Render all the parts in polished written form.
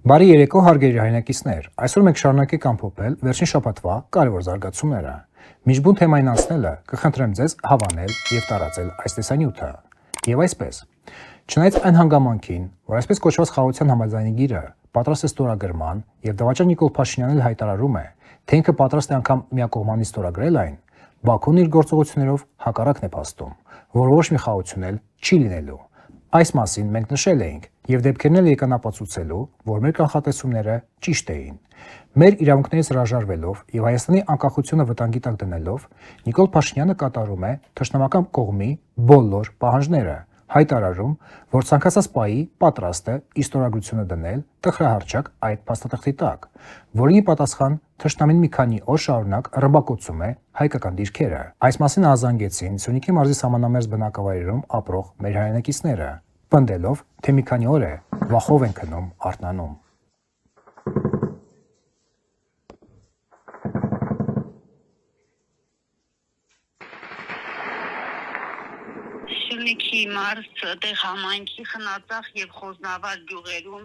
Բարի երեկո հարգելի հայրենակիցներ, այսօր մենք շարունակենք ամփոփել վերջին շաբաթվա կարևոր զարգացումները։ Միջբուն թեմային անցնելը կխնդրեմ ձեզ հավանել եւ տարածել այս տեսանյութը։ Եվ այսպես, չնայած այն հանգամանքին, որ այսպես կոչված խաղաղության համաձայնի գիրը պատրաստ է ստորագրման եւ դավաճան Նիկոլ Փաշինյանն հայտարարում է, թե ինքը պատրաստ է անգամ միակողմանից ստորագրել այն, Բաքուն իր գործողություններով հակառակն է փաստում, որ ոչ մի խաղաղություն էլ չի լինելու։ Այս մասին մենք նշել էինք եւ դեպքերն էլ եկան ապացուցելու, որ մեր կանխատեսումները ճիշտ էին։ Մեր իրավունքներից հրաժարվելով եւ Հայաստանի անկախությունը վտանգի տակ դնելով, Նիկոլ Փաշինյանը կատարում է թշնամական կողմի բոլոր պահանջները, հայտարարում, որ ցանկացած պահի պատրաստ է ստորագրությունը դնել տխրահարճակ այդ փաստաթղթի տակ, որի պատասխան թշնամին մի քանի օր շարունակ ռմբակոծում է հայկական դիրքերը։ Այս մասին ազանգեցին Սյունիքի մարզի սահմանամերձ բնակավայրերում ապրող մեր հայրենակիցները, պնդելով, թե մի քանի օր է վախով են քնում արթնանում։ Սյունիքի մարզ տեղ համայնքի Խնածախ եւ Խոզնավար գյուղերում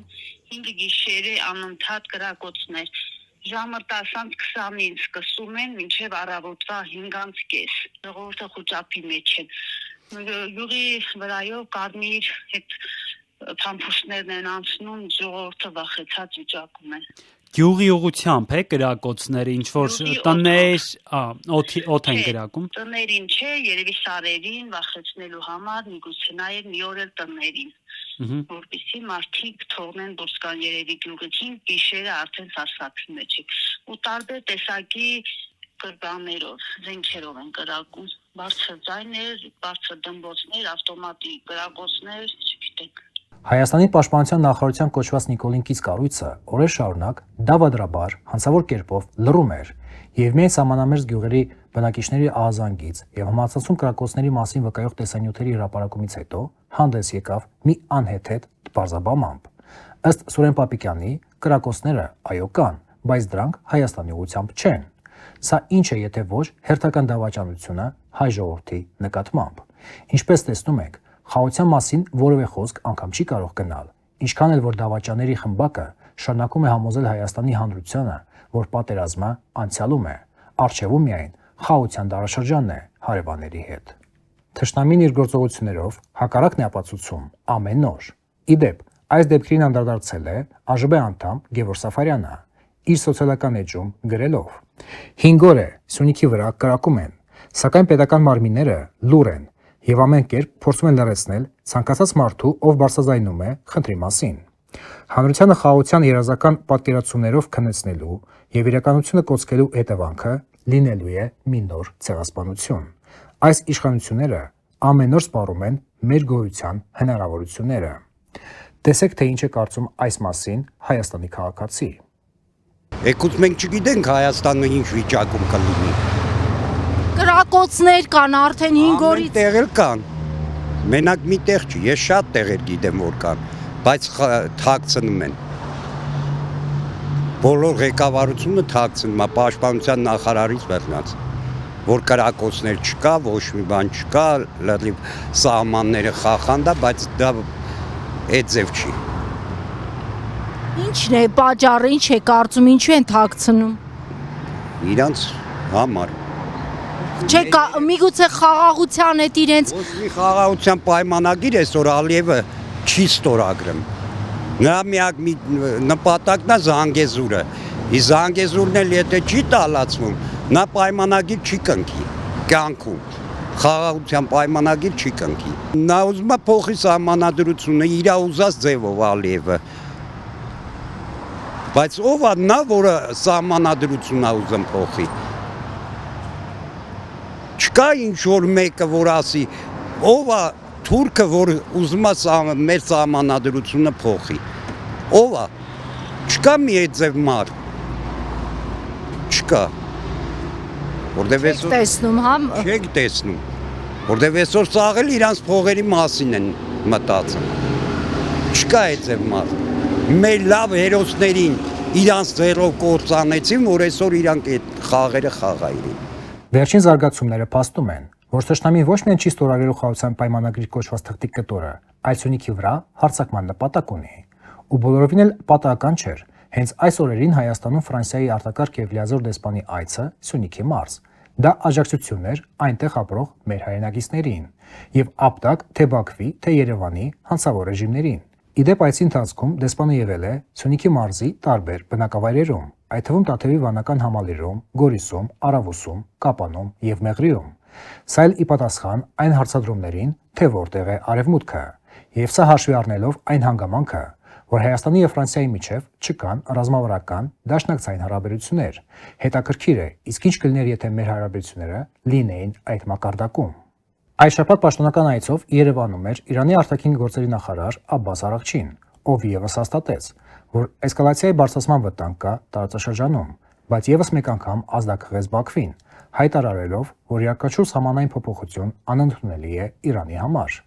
5 գիշերը անընդհատ կրակոցներ։ Ժամը 10:20-ին սկսում են մինչև առավոտվա 5:30։ Ժողովուրդը խուճապի մեջ են։ Գյուղի վրայով կարմիր հետ փամփուշտներն են անցնում, ժողովուրդը վախեցած վիճակում է։ Գյուղի ուղությամբ է կրակոցները, ինչ որ տներ, օդ են կրակում։ Տներին չէ, երևի սարերին վախեցնելու համար, միգուցե նաև մի օր էլ տներին, որպեսզի մարդիկ թողնեն դուրս գան երևի գյուղից, գիշերը արդեն սարսափի մեջ է։ Ու տարբեր տեսակի կրկաներով, զենքերով են կրակում, բարձր ձայներ, բարձր դմբոցներ, ավտոմատի կրակոցներ, չգիտեք։ Հայաստանի պաշտպանության նախարարության կոչված Նիկոլինկից կառույցը օրեր շարունակ դավադրաբար հանցավոր կերպով լռում էր եւ միայն սահմանամերձ գյուղերի բնակիչների ահազանգից եւ համացանցում կրակոցների մասին վկայող տեսանյութերի հրապարակումից հետո հանդես եկավ մի անհեթեթ բարձաբամամբ։ Ըստ Սուրեն Պապիկյանի, կրակոցները այո կան, բայց դրանք Հայաստանի ուղղությամբ չեն։ Սա ինչ է, եթե ոչ հերթական դավաճանությունը հայ ժողովրդի նկատմամբ։ Ինչպես տեսնում եք, խաղաղության մասին որևէ խոսք անգամ չի կարող գնալ, ինչքան էլ որ դավաճանների խմբակը շարունակում է համոզել Հայաստանի հանրությանը, որ պատերազմը անցյալում է, առջևում միայն խաղաղության դարաշրջանն է հարևանների հետ։ Թշնամին իր գործողություններով հակառակն է ապացուցում ամեն օր։ Ի դեպ, այս դեպքերին անդրադարձել է ԱԺԲ անդամ Գևորգ Սաֆարյանը իր սոցիալական էջում գրելով. 5 օր է Սյունիքի վրա կրակում են, սակայն պետական մարմինները լուռ են եւ ամեն կերպ փորձում են լրացնել ցանկացած մարդու, ով բարձրաձայնում է խնդրի մասին։ Հանրությանը խաղաղության երազական պատկերացումներով քննեցնելու եւ իրականությունը կոծկելու հետևանքը լինելու է մի նոր ցեղասպանություն։ Այս իշխանությունները ամեն օր սպառում են մեր գոյության հնարավորությունները։ Տեսեք, թե ինչ է կարծում այս մասին Հայաստանի քաղաքացի։ Եկուց մենք չգիտենք Հայաստանը ինչ վիճակում կլինի։ Կրակոցներ կան արդեն 5 օրից։ Ամեն տեղ էլ կան։ Մենակ մի տեղ չի, ես շատ տեղեր գիտեմ որ կան, բայց թաքցնում են։ Բոլոր ղեկավարությունը թաքցնում է, պաշտպանության նախարարից վերնած, որ կրակոցներ չկա, ոչ մի բան չկա, լրիվ սահմանները խախանդ է, բայց դա այդ ձև չի։ Ինչն է պատճառը, ինչ է կարծում, ինչու են թաքցնում։ Իրանց համար։ Չէ, միգուցե խաղաղության հետ իրենց Ոչ մի խաղաղության պայմանագիր այսօր Ալիևը չի ստորագրում։ Նրա միակ մի նպատակն է Զանգեզուրը։ Իսկ Զանգեզուրն էլ եթե չի տալացվում, նա պայմանագիր չի կնքի կյանքում։ Խաղաղության պայմանագիր չի կնքի։ Նա ուզում է փոխի սահմանադրությունը իր ուզած ձևով Ալիևը։ Բայց ով է նա, որը սահմանադրությունն է ուզում փոխի։ Չկա ինչ-որ մեկը, որ ասի, ով է թուրքը, որ ուզում է մեր սահմանադրությունը փոխի, ով է, չկա մի այդ ձև մարդ, չկա, որտև չեք տեսնում, հա։ Չեք տեսնում, որտև այսօր սաղել իրանց փողերի մասին են մտածում, չկա այդ ձև մարդ, մեր լավ հերոսներին իրանց ձեռով կործանեցին, որ այսօր իրանք այդ խաղերը խաղային։ Վերջին զարգացումները փաստում են, որ թշնամին ոչ միայն չի ստորագրելու խաղաղության պայմանագրի կոչված թղթի կտորը, այլ Սյունիքի վրա հարձակման նպատակ ունի։ ու բոլորովին էլ պատահական չէր։ Հենց այս օրերին Հայաստանում Ֆրանսիայի արտակարգ եւ լիազոր դեսպանի այցը Սյունիքի մարզ։ Դա աջակցություն էր այնտեղ ապրող մեր հայրենակիցներին եւ ապտակ թե Բաքվի, թե Երևանի հանցավոր ռեժիմներին։ Իդեպ այցի ընթացքում դեսպանը եղել է Սյունիքի մարզի տարբեր բնակավայրերում, այդ թվում Տաթևի վանական համալիրում, Գորիսում, Արավուսում, Կապանում եւ Մեղրիում։ Սա էլ ի պատասխան այն հարցադրումներին, թե որտեղ է Արևմուտքը, եւ սա հաշվի առնելով այն հանգամանքը, որ Հայաստանի եւ Ֆրանսիայի միջև չկան ռազմավարական դաշնակցային հարաբերություններ։ Հետաքրքիր է, իսկ ինչ կլիներ, եթե մեր հարաբերությունները լինեին այդ մակարդակում։ Այս շաբաթ պաշտոնական այցով Երևանում էր Իրանի արտաքին գործերի նախարար Աբբաս Արաղչին, ով եւս հաստատեց, որ էսկալացիայի բարձրացման վտանգ կա տարածաշրջանում, բայց եւս մեկ անգամ ազդակղեց Բաքվին, հայտարարելով, որ յուրաքանչյուր համանային փոփոխություն անընդունելի է Իրանի համար։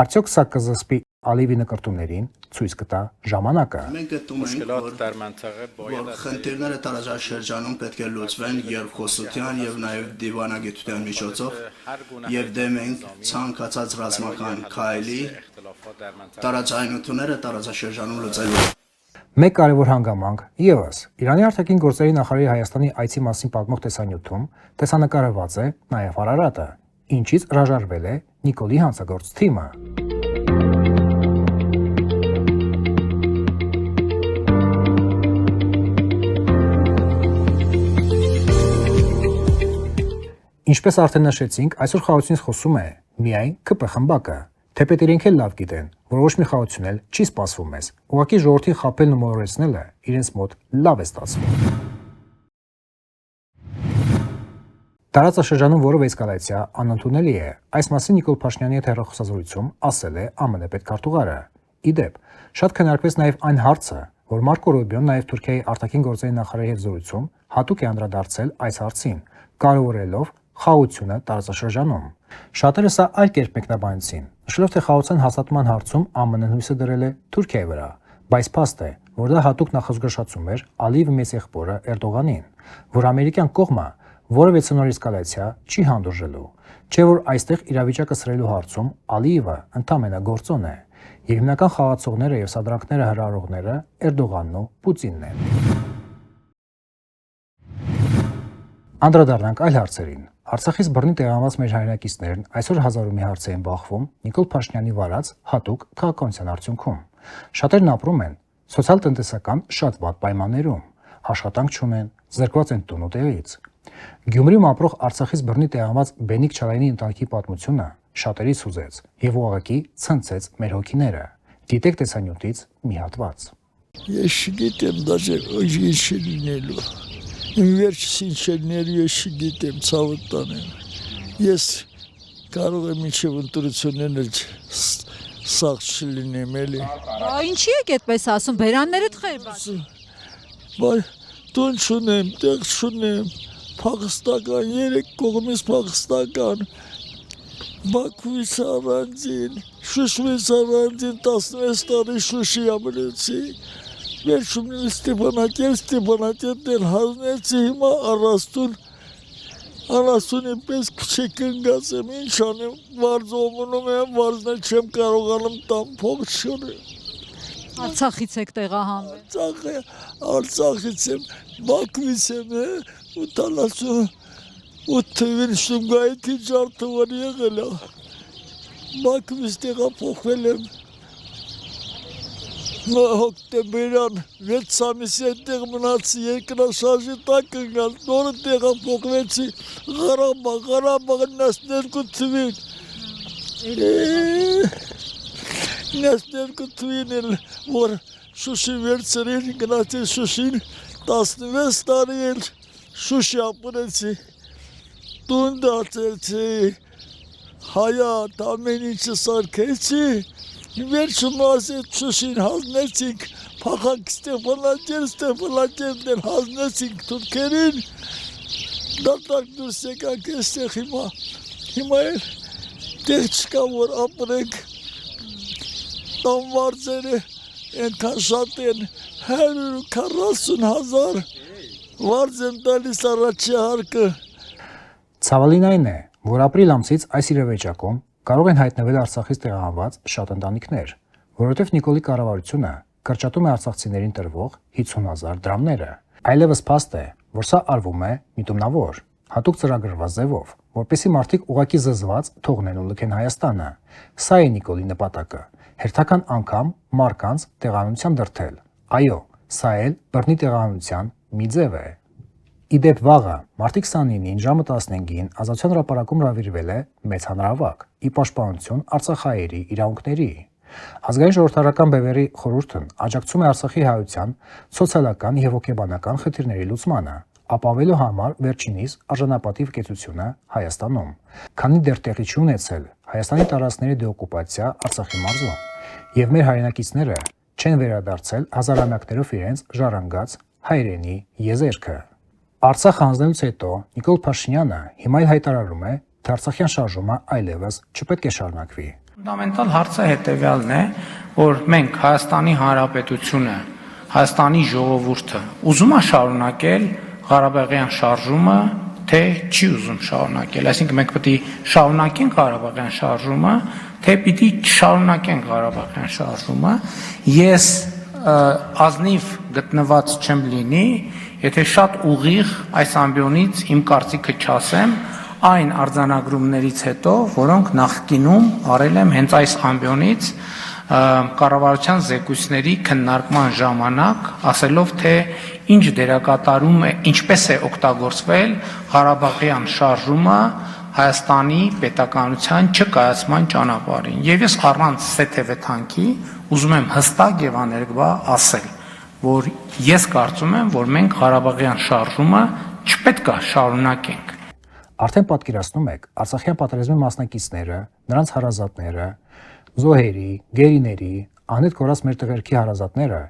Արդյոք սա կզսպի Ալիևի նկարտումներին, ցույց կտա ժամանակը։ Մենք գտնում ենք, որ խնդիրները տարածաշրջանում պետք է լուծվեն երկխոսության եւ նաեւ դիվանագիտության միջոցով եւ դեմ ենք ցանկացած ռազմական քայլի տարածայնությունները տարածաշրջանում լուծելու։ Մեկ կարևոր հանգամանք եւս Իրանի արտաքին գործերի նախարարի Հայաստանի այցի մասին պատմող տեսանյութում տեսանկարված է նաեւ Արարատը, ինչից հրաժարվել է Նիկոլի հանցագործ թիմը։ Ինչպես արդեն նշեցինք, այսօր խաղացությունից խոսում է միայն ԿՊ խմբակը։ Թեպետ իրենք էլ լավ գիտեն, որ ոչ մի խաղացություն էլ չի սպասվում մեզ։ Ուղղակի ժողովրդին խաբելն ու մոլորեցնելը իրենց մոտ լավ է ստացվում։ Տարածաշրջանում որևէ էսկալացիա անընդունելի է։ Այս մասին Նիկոլ Փաշինյանի հետ հեռախոսազրույցում ասել է ԱՄՆ պետքարտուղարը։ Իդեպ, շատ քննարկվեց նաև այն հարցը, որ Մարկո Ռուբիոն նաև Թուրքիայի արտաքին գործերի նախարարի հետ զրույցում հատուկ է անդրադարձել այս հարցին, կարևորելով խաղաղությունը տարածաշրջանում։ Շատերը սա այլ կերպ մեկնաբանեցին, նշելով, թե խաղաղության հաստատման հարցում ԱՄՆ-ն հույսը դրել է Թուրքիայի վրա, բայց փաստ է, որ դա հատուկ նախազգուշացում էր Ալիևի մեծ եղբորը Էրդողանին, որ ամերիկյան կողմը որևէ ցնոր էսկալացիա չի հանդուրժելու, չէ որ այստեղ իրավիճակը սրելու հարցում Ալիևը ընդամենը գործոն է, եւ հիմնական խաղացողները եւ սադրանքները հրահրողները Էրդողանն ու Պուտինն են։ Անդրադառնանք այլ հարցերին։ Արցախից բռնի տեղանված մեր հայրենակիցներն այսօր հազարու մի հարց են բախվում Նիկոլ Փաշինյանի վարած հատուկ քաղաքականության արդյունքում։ Շատերն ապրում են սոցիալ-տնտեսական շատ վատ պայմաններում, աշխատանք չունեն, զրկված են տուն ու տեղից։ Գյումրիում ապրող Արցախից բռնի տեղանված Բենիկ Չալայանի ընտանիքի պատմությունը շատերից հուզեց եւ ուղղակի ցնցեց մեր հոգիները։ Դիտեք տեսանյութից մի հատված։ Ես չգիտեմ դաժե ինչ լինելու։ Վերջին շերների ես չգիտեմ ցավը տանեմ։ Ես կարող եմ ինչև ընտրություններն էլ սաղ չլինեմ էլի։ Ինչի եք այդպես ասում, բերաններդ խեր բաց։ Բայց տուն չունեմ, տեղ չունեմ, փախստական, երեք կողմից փախստական, Բաքվից առանձին, Շուշվից առանձին 16 տարի Շուշի ամրեցի, վերջում Ստեփանակերտներ հանեցի, հիմա առաստունի պես քչեք ընգած եմ, ինչ անեմ, վարձոմնում եմ, վարձնել չեմ կարողանում տամ փող չունեմ։ Արցախից եք տեղահանվել։ Արցախից եմ, Բաքվից եմ, 88 թվին Շումգայիթի ջարդվար եղել է, Բաքվից տեղափոխվել եմ, հոկտեմբերյան 6 ամիսի այդտեղ մնացի, երկրաշարժի տակ ընկալ, նորը տեղափոխվեցի Ղարաբաղ 12 թվին, 12 թվին էլ, որ Շուշի վերցրին, գնացի Շուշին, 16 տարի էլ Շուշի ապրեցի, տուն դարձեցի, հայատ, ամեն ինչը սարքեցի, վերջում ասեց Շուշին հանեցինք, փախանք Ստեփանակերտներ հանեցինք թուրքերին, դատարկ դուրս եկանք այստեղ հիմա էլ տեղ չկա որ ապրենք, տանվարձերը ենքան շատ են, 140,000 վարձ են տալիս առաջի հարկը։ Ցավալին այն է, որ ապրիլ ամսից այս իրավիճակում կարող են հայտնվել Արցախից տեղահանված շատ ընտանիքներ, որովհետև Նիկոլի կառավարությունը կրճատում է արցախցիներին տրվող 50,000 դրամները։ Այլևս փաստ է, որ սա արվում է միտումնավոր, հատուկ ծրագրված ձևով, որպեսզի մարդիկ ուղակի զզված թողնեն ու լքեն Հայաստանը։ Սա է Նիկոլի նպատակը՝ հերթական անգամ մարկանց տեղանության դրդել։ Այո, սա էլ բռնի տեղանության մի ձև է։ Իդեպ վաղը, մարտի 29-ին ժամը 15-ին Ազատության հրապարակում հրավիրվել է մեծ հանրահավաք՝ ի պաշտպանություն արցախահայերի իրավունքների։ Ազգային ժողովրդական բևեռի խորհուրդն աջակցում է Արցախի հայության սոցիալական եւ հոգեբանական խնդիրների լուծմանը, ապավելու համար վերջինիս արժանապատիվ կեցությունը Հայաստանում, քանի դեռ տեղի չի ունեցել Հայաստանի տարածքների դեօկուպացիա Արցախի մարզում, եւ մեր հայրենակիցները չեն վերադարձել հազարամյակներով իրենց ժառանգած հայրենի եզերքը։ Արցախ հանձնելուց հետո Նիկոլ Փաշինյանը հիմա հայտարարում է, թե Արցախյան շարժումը այլևս չպետք է շարունակվի։ Ֆունդամենտալ հարցը հետևյալն է, որ մենք Հայաստանի Հանրապետությունը, Հայաստանի ժողովուրդը ուզում է շարունակել Ղարաբաղյան շարժումը, թե չի ուզում շարունակել, այսինքն մենք պետք է շարունակենք Ղարաբաղյան շարժումը, թե պիտի չշարունակենք Ղարաբաղյան շարժումը։ Ես ազնիվ գտնված չեմ լինի, եթե շատ ուղիղ այս ամբիոնից իմ կարծիքը չասեմ այն արձանագրումներից հետո, որոնք նախկինում արել եմ հենց այս ամբիոնից կառավարության զեկույցների քննարկման ժամանակ, ասելով, թե ինչ դերակատարում է, ինչպես է օգտագործվել Ղարաբաղյան շարժումը Հայաստանի պետականության չկայացման ճանապարհին։ Եվ ես առանց սեթևեթանքի ուզում եմ հստակ եւ աներկբա ասել, որ ես կարծում եմ, որ մենք Ղարաբաղյան շարժումը չպետք է շարունակենք։ Արդեն պատկերացնում եք Արցախյան պատերազմի մասնակիցները, նրանց հարազատները, զոհերի, գերիների, անհետ կորած մեր տղերքի հարազատները,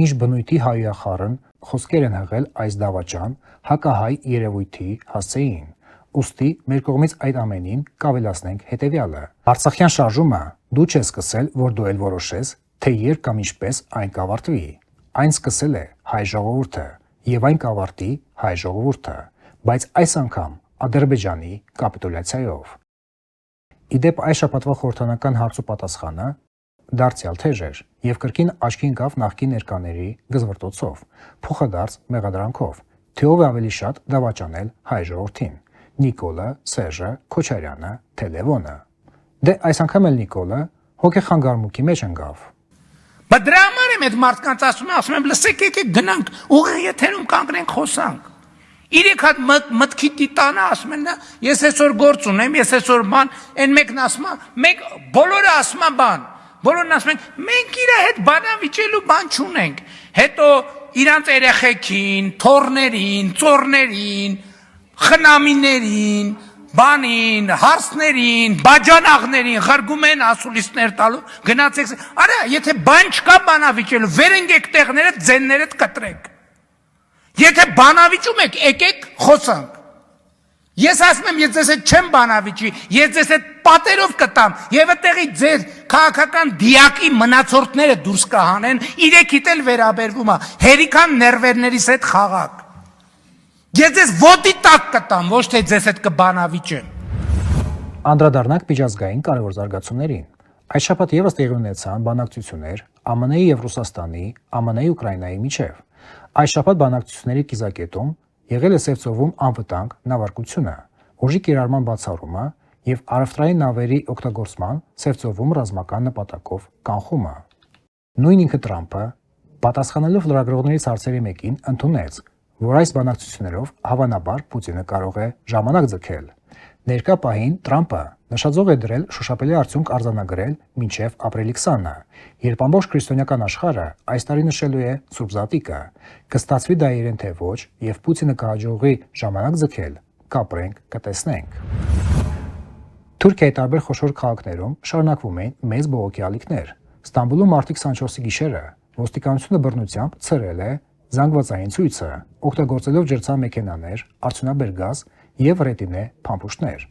ինչ բնույթի հայախառն խոսքեր են հղել այս դավաճան հակահայ երևույթի հասցեին։ Ուստի մեր կողմից այդ ամենին կավելացնենք հետևյալը. Արցախյան շարժումը դու չես սկսել, որ դու էլ որոշես, թե երբ կամ ինչպես այն կավարտվի։ Այն սկսել է հայ ժողովուրդը եւ այն կավարտի հայ ժողովուրդը, բայց այս անգամ Ադրբեջանի կապիտուլյացիայով։ Իդեպ այս շաբաթվա խորհրդանական հարցու պատասխանը դարձյալ թեժ էր եւ կրկին աչքի ընկավ նախկին ներկաների գզվրտոցով, փոխադարձ մեղադրանքով, թե ով է ավելի շատ դավաճանել հայ ժողովրդին՝ Նիկոլը, Սերժը, Քոչարյանը, թե Լևոնը։ Դե այս անգամ էլ Նիկոլը հոգեխանգարմունքի մեջ ընկավ։ Բայց դրա համար եմ այդ մարդկանց ասում եմ, լսեք, եկեք գնանք ուղիղ եթերում կանգնենք խոսանք։ Իրեք հատ մտքի տիտանը ասում են, ես այսօր գործ ունեմ, ես այսօր բան, այն մեկն ասում է, մեկ բոլորը ասում են բան, բոլորն ասում են, մենք իր հետ բանավիճելու բան չունենք։ Հետո իրանց երեխեքին, թորներին, ծորներին, խնամիներին, բանին, հարսներին, բաջանաղներին խրգում են ասուլիսներ տալու, գնացեք, արա, եթե բան չկա բանավիճելու, վեր ընկեք տեղները, ձեններդ կտրեք։ Եթե բանավիճում եք, եկեք խոսանք։ Ես ասում եմ, ես ձեզ հետ չեմ բանավիճի, ես ձեզ հետ պատերով կտամ, եւ այդտեղի ձեր քաղաքական դիակի մնացորդները դուրս կհանեն, իրեքիդ էլ վերաբերվում է, հերիքան ներվերներիս հետ խաղակ։ Ես ձեզ ոտի տակ կտամ, ոչ թե ձեզ հետ կբանավիճեմ։ Անդրադառնանք միջազգային կարևոր զարգացումներին։ Այս շաբաթ եւս տեղի ունեցան բանակցություններ ԱՄՆ-ի եւ Ռուսաստանի, ԱՄՆ-ի Ուկրաինայի միջև։ Այս շաբաթ բանակցությունների կիզակետում եղել է Սևծովում անվտանգ նավարկությունը, ուժի կիրառման բացառումը եւ առևտրային նավերի օգտագործման Սևծովում ռազմական նպատակով կանխումը։ Նույն ինքը Տրամփը, պատասխանելով լրագրողներից հարցերի մեկին, ընդունեց, որ այս բանակցություններով հավանաբար Պուտինը կարող է ժամանակ ձգել։ Ներկա պահին Տրամփը նշաձող է դրել շոշափելի արդյունք արձանագրել մինչև ապրիլի 20-ը, երբ ամբողջ քրիստոնեական աշխարհը այս տարի նշելու է Սուրբ Զատիկը, կստացվի դա իրեն թե ոչ, եւ Պուտինը կհաջողի ժամանակ ձգել, կապրենք, կտեսնենք։ Թուրքիայի տարբեր խոշոր քաղաքներում շարունակվում են մեծ բողոքի ալիքներ։ Ստամբուլում մարտի 24-ի գիշերը ոստիկանությունը բռնությամբ ցրել է զանգվածային ցույցը, օգտագործելով ջրցան մեքենաներ, արդյունաբեր գազ եւ ռետինե փամփուշտներ։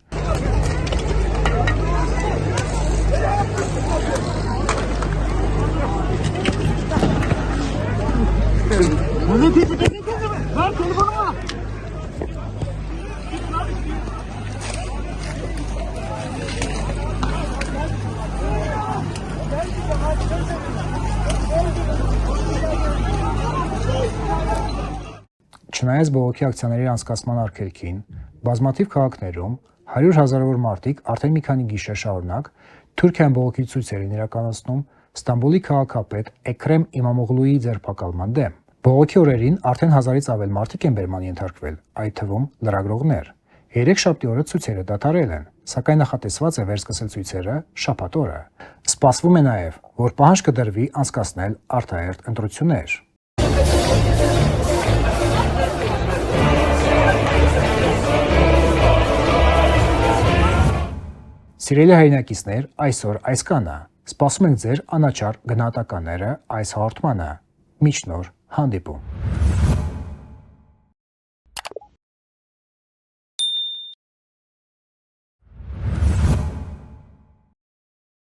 չնայած բողոքի ակցիաների անցկացման արգելքին, բազմաթիվ քաղաքներում 100,000-ավոր մարդիկ արդեն մի քանի գիշեր շարունակ Թուրքիայում բողոքի ցույցեր են իրականացնում Ստամբուլի քաղաքապետ Էքրեմ Իմամօղլուի ձերբակալման դեմ։ Բողոքի օրերին արդեն 1000-ից ավել մարդիկ են բերման ենթարկվել, այդ թվում լրագրողներ։ Երեքշաբթի օրը ցույցերը դադարել են, սակայն նախատեսված է վերսկսել ցույցերը շաբաթ օրը։ Սպասվում է նաև, որ պահանջ կդրվի անցկացնել արտահերթ ընտրություններ։ Սիրելի հայրենակիցներ, այսօր այսքանը։ Սպասում ենք ձեր անաչառ գնահատականները այս հաղորդմանը։ Մինչ նոր հանդիպում։